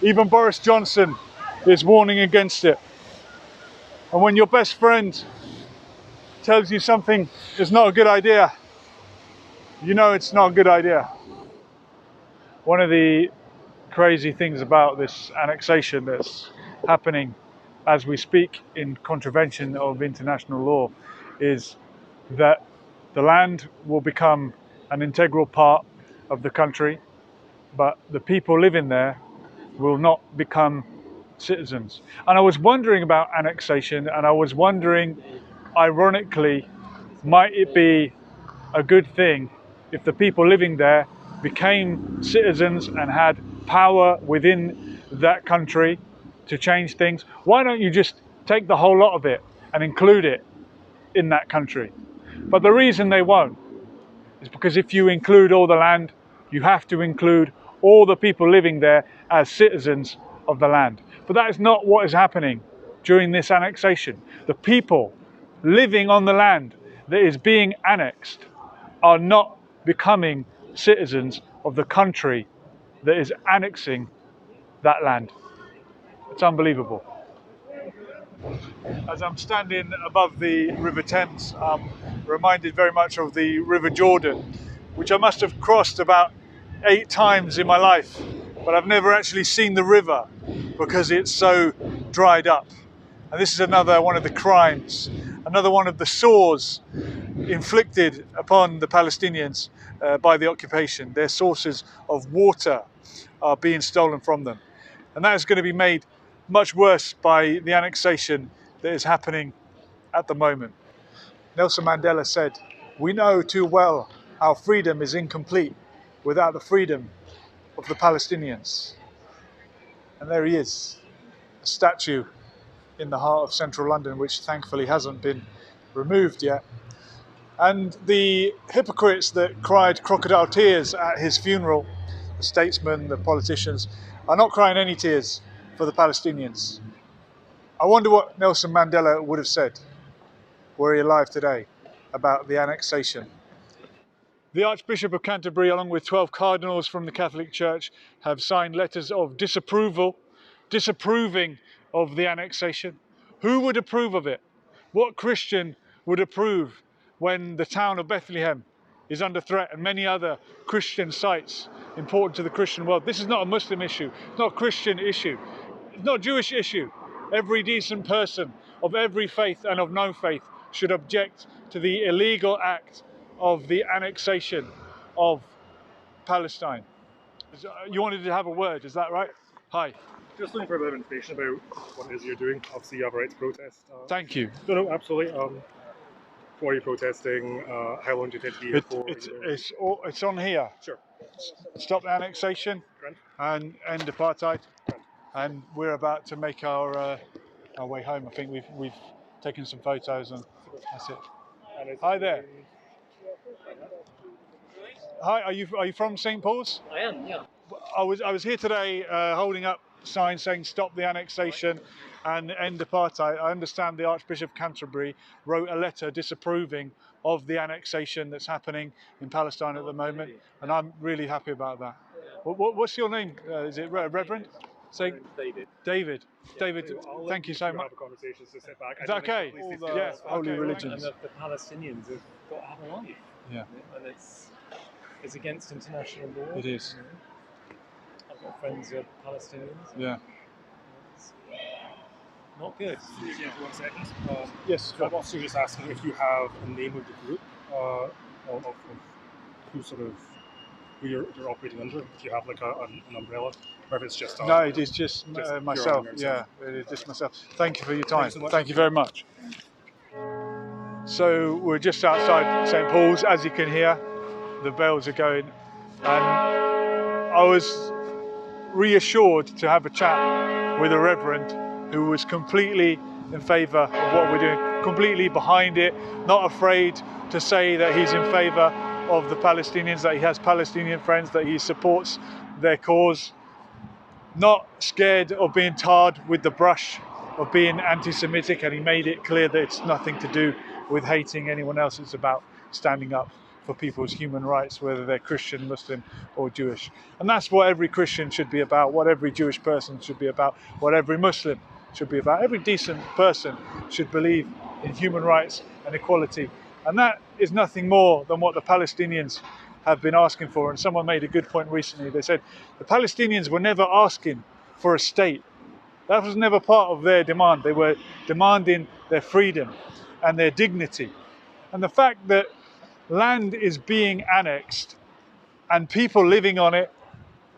Even Boris Johnson is warning against it. And when your best friend tells you something is not a good idea, you know it's not a good idea. One of the crazy things about this annexation that's happening as we speak in contravention of international law is that the land will become an integral part of the country, but the people living there will not become citizens. And I was wondering about annexation, and I was wondering, ironically, might it be a good thing if the people living there became citizens and had power within that country to change things? Why don't you just take the whole lot of it and include it in that country? But the reason they won't is because if you include all the land, you have to include all the people living there as citizens of the land. But that is not what is happening during this annexation. The people living on the land that is being annexed are not becoming citizens of the country that is annexing that land. It's unbelievable. As I'm standing above the River Thames, I'm reminded very much of the River Jordan, which I must have crossed about 8 times in my life, but I've never actually seen the river because it's so dried up. And this is another one of the crimes, another one of the sores inflicted upon the Palestinians by the occupation. Their sources of water are being stolen from them. And that is going to be made much worse by the annexation that is happening at the moment. Nelson Mandela said, "We know too well how freedom is incomplete without the freedom of the Palestinians." And there he is, a statue in the heart of central London, which thankfully hasn't been removed yet. And the hypocrites that cried crocodile tears at his funeral, the statesmen, the politicians, are not crying any tears for the Palestinians. I wonder what Nelson Mandela would have said were he alive today about the annexation. The Archbishop of Canterbury, along with 12 cardinals from the Catholic Church, have signed letters of disapproving of the annexation. Who would approve of it? What Christian would approve when the town of Bethlehem is under threat and many other Christian sites important to the Christian world? This is not a Muslim issue, it's not a Christian issue, it's not a Jewish issue. Every decent person of every faith and of no faith should object to the illegal act of the annexation of Palestine. You wanted to have a word, is that right? Hi. Just looking for a bit of information about what it is you're doing. Obviously, you have a right to protest. Thank you. No, absolutely. Why are you protesting? How long do you intend to be here for? It's on here. Sure. Stop the annexation and end apartheid. And we're about to make our way home. I think we've taken some photos and that's it. Hi there. Hi, are you from St. Paul's? I am, yeah. I was here today holding up signs saying stop the annexation and end apartheid. I understand the Archbishop of Canterbury wrote a letter disapproving of the annexation that's happening in Palestine at the moment, and I'm really happy about that. What's your name? Is it Reverend? Say David. David. Yeah, David, so thank you so much. Have a conversation, so sit back. Is that okay? Yeah, holy And religions. the Palestinians have got to have a life. Yeah. And it's against international law. It is. I've got friends who are Palestinians. Yeah. It's not good. Yeah, 1 second. Yes. I'm also just asking if you have a name of the group of who sort of who you're operating under. If you have like an umbrella, or if it's just No, it is just myself. Yeah, it is just myself. Thank you for your time. Thank you very much. So we're just outside St. Paul's, as you can hear. The bells are going, and I was reassured to have a chat with a reverend who was completely in favour of what we're doing, completely behind it, not afraid to say that he's in favour of the Palestinians, that he has Palestinian friends, that he supports their cause, not scared of being tarred with the brush of being anti-Semitic, and he made it clear that it's nothing to do with hating anyone else, it's about standing up for people's human rights, whether they're Christian, Muslim or Jewish. And that's what every Christian should be about, what every Jewish person should be about, what every Muslim should be about. Every decent person should believe in human rights and equality. And that is nothing more than what the Palestinians have been asking for. And someone made a good point recently. They said the Palestinians were never asking for a state. That was never part of their demand. They were demanding their freedom and their dignity. And the fact that land is being annexed and people living on it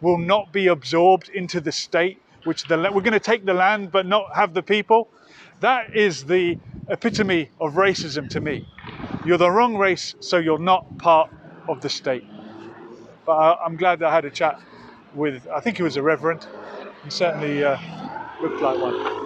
will not be absorbed into the state, which we're going to take the land but not have the people, that is the epitome of racism to me. You're the wrong race, so you're not part of the state. But I'm glad that I had a chat with, I think he was a reverend. He certainly looked like one.